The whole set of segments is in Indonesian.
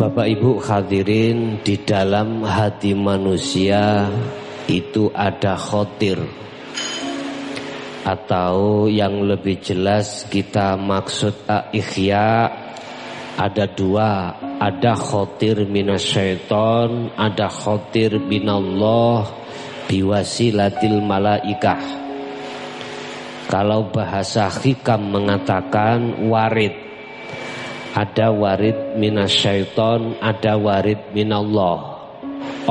Bapak Ibu hadirin, di dalam hati manusia itu ada khotir, atau yang lebih jelas kita maksud ikhya, ada dua, ada khotir minasyaiton, ada khotir minallah biwasilatil malaikah. Kalau bahasa hikam mengatakan warid, ada warid minasyaiton, ada warid minallah.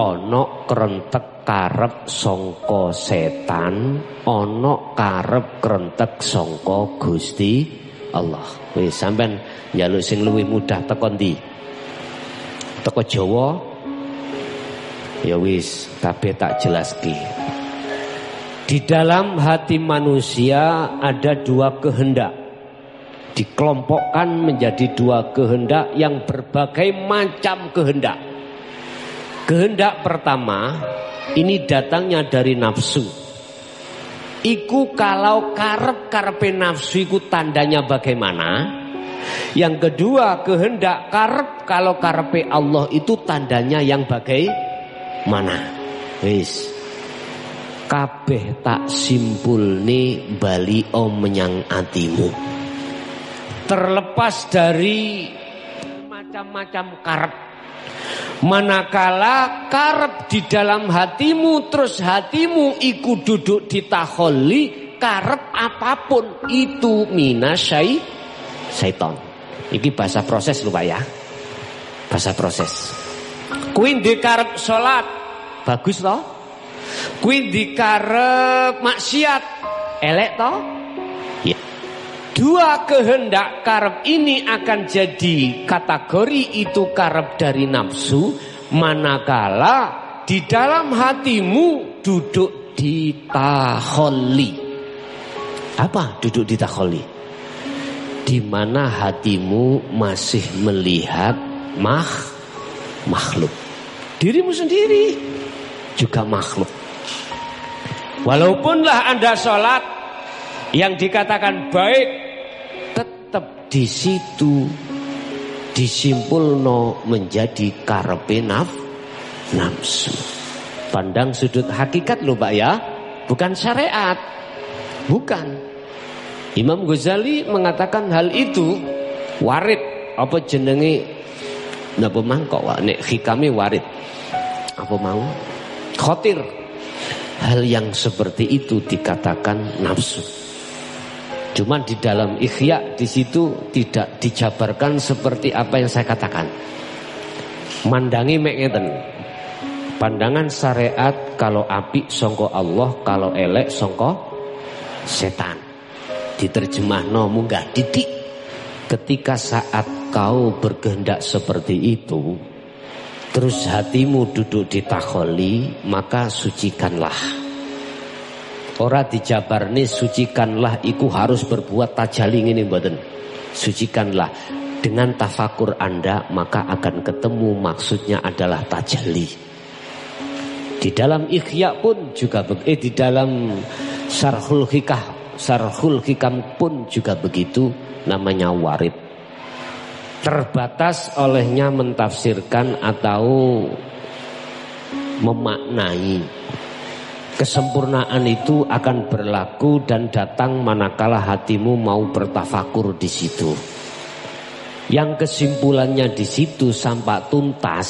Ono krentek karep sangka setan, ono karep krentek sangka Gusti Allah. Wis sampean njaluk sing luwih mudah teko ndi? Teko Jawa. Ya wis, kabeh tak jelaski. Di dalam hati manusia ada dua kehendak, dikelompokkan menjadi dua kehendak yang berbagai macam kehendak. Kehendak pertama ini datangnya dari nafsu. Iku kalau karep-karepe nafsu iku tandanya bagaimana? Yang kedua, kehendak karep kalau karepe Allah itu tandanya yang bagaimana? Wis. Kabeh tak simpulne bali menyang atimu. Terlepas dari macam-macam karep, manakala karep di dalam hatimu, terus hatimu iku duduk di takholli, karep apapun itu minasyaiton. Iki bahasa proses lho Pak ya, bahasa proses. Kuwi ndek karep salat, bagus toh? Kuwi ndek karep maksiat, elek toh? Ya. Dua kehendak karep ini akan jadi kategori itu karep dari nafsu, manakala di dalam hatimu duduk di takholli. Apa duduk di takholli? Di mana hatimu masih melihat makhluk. Dirimu sendiri juga makhluk. Walaupunlah Anda sholat yang dikatakan baik, tetap di situ disimpulno menjadi karepe nafsu. Pandang sudut hakikat lho Pak ya, bukan syariat, bukan. Imam Ghazali mengatakan hal itu warid, apa jenenge napa mangkok nek hikame warid. Apa mau? Khotir. Hal yang seperti itu dikatakan nafsu. Cuman di dalam ikhya di situ tidak dijabarkan seperti apa yang saya katakan. Mandangi mek ngeten. Pandangan syariat kalau apik sangka Allah, kalau elek sangka setan. Diterjemahno munggah titik. Ketika saat kau berkehendak seperti itu, terus hatimu duduk di takholli, maka sucikanlah. Ora dijabarne sucikanlah iku harus berbuat tajalli ngene mboten. Sucikanlah dengan tafakur Anda, maka akan ketemu maksudnya adalah tajalli. Di dalam Ikhya pun juga di dalam Syarhul Hikam pun juga begitu, namanya warid. Terbatas olehnya mentafsirkan atau memaknai. Kesempurnaan itu akan berlaku dan datang manakala hatimu mau bertafakur di situ. Yang kesimpulannya di situ sampai tuntas.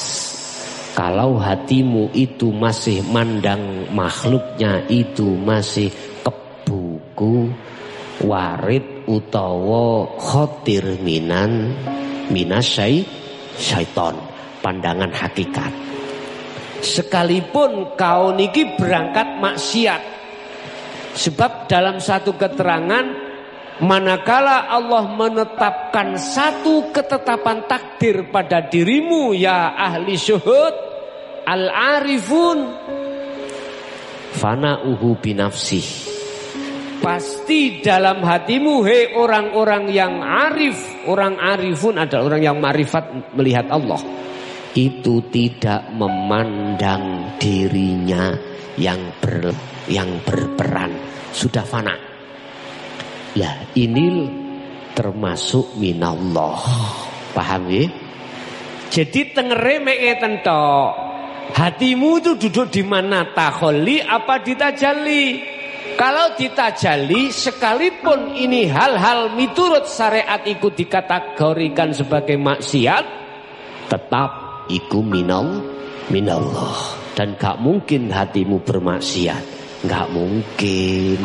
Kalau hatimu itu masih mandang makhluknya itu masih kebuku, warid utawa khotir minasyaiton, pandangan hakikat. Sekalipun kau niki berangkat maksiat, sebab dalam satu keterangan, manakala Allah menetapkan satu ketetapan takdir pada dirimu ya ahli syuhud al-arifun fana'uhu binafsih, pasti dalam hatimu hei orang-orang yang arif, orang arifun adalah orang yang ma'rifat melihat Allah, itu tidak memandang dirinya yang berperan, sudah fana. Lah ini termasuk minallah. Paham ya? Jadi tengere mek ngeten tok. Hatimu itu duduk di mana, takholli apa ditajalli? Kalau ditajalli, sekalipun ini hal-hal miturut syariat iku dikategorikan sebagai maksiat, tetap iku minallah. Dan gak mungkin hatimu bermaksiat, gak mungkin.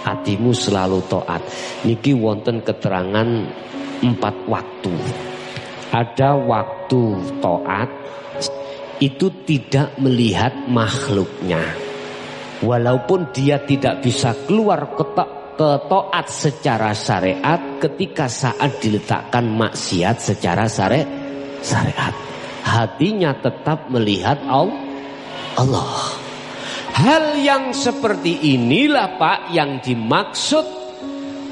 Hatimu selalu taat. Niki wonten keterangan 4 waktu. Ada waktu taat itu tidak melihat makhluknya. Walaupun dia tidak bisa keluar ke taat secara syariat, ketika saat diletakkan maksiat secara syariat, hatinya tetap melihat Allah. Hal yang seperti inilah Pak yang dimaksud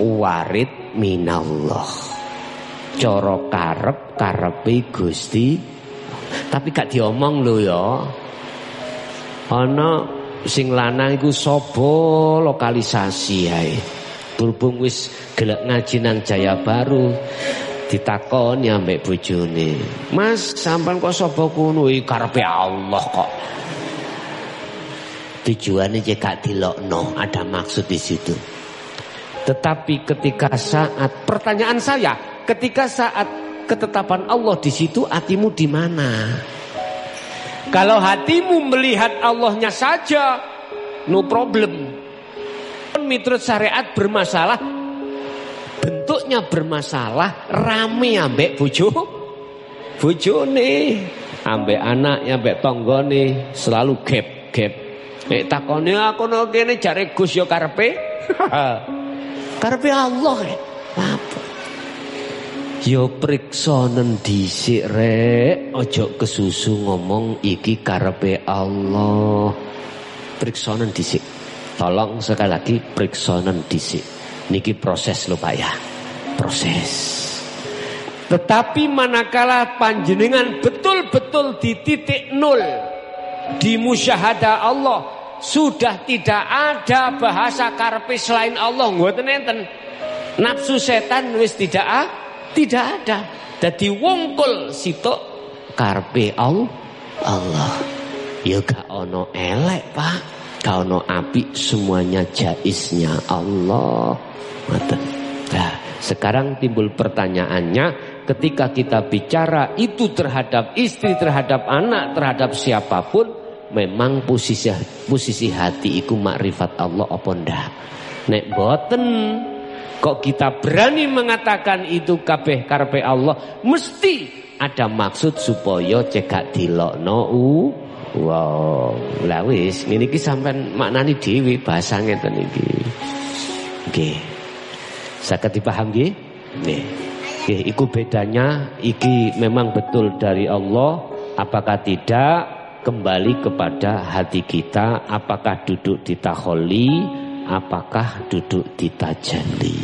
warid minallah. Coro karepe Gusti, tapi gak diomong lho ya. Ana sing lanang iku sapa lokalisasi ae. Berhubung wis gelek ngaji nang Jaya Baru, ditakoni ambek bojone, "Mas, sampean kok sapa kuno?" "Karepe Allah kok." Tujuannya jika dilokno, ada maksud di situ. Tetapi ketika saat pertanyaan saya, ketika saat ketetapan Allah di situ, hatimu di mana? Kalau hatimu melihat Allahnya saja, no problem. Miturut syariat bermasalah, bentuknya bermasalah, rame ambek bojone, ambek anaknya, ambek tonggone, selalu gap. Takone aku no kene jare Gus yo karepe. Karepe Allah. Apa? Yo priksa nendhisik rek, aja kesusu ngomong iki karepe Allah. Priksa nendhisik. Tolong sekali lagi priksa nendhisik. Niki proses lho Pak ya. Proses. Tetapi manakala panjenengan betul-betul di titik nol, di musyahadah Allah, sudah tidak ada bahasa karepe selain Allah, ngoten enten. Nafsu setan wis tidak ada. Dadi wongkul sitok karepe Allah. Ya gak ono elek Pak, gak ono apik, semuanya jaiznya Allah. Ngoten. Nah, sekarang timbul pertanyaannya, ketika kita bicara itu terhadap istri, terhadap anak, terhadap siapapun, memang posisi hati iku makrifat Allah apa ndak? Nek boten, kok kita berani mengatakan itu kabeh karepe Allah, mesti ada maksud supaya cekak dilokno. Wow, lah wis ngene iki sampean maknani dhewe bahasa ngeten iki. Nggih. Saged dipaham nggih? Nggih. Nggih, iku bedanya, iki memang betul dari Allah, apakah tidak? Kembali kepada hati kita, apakah duduk di takholli, apakah duduk di tajalli.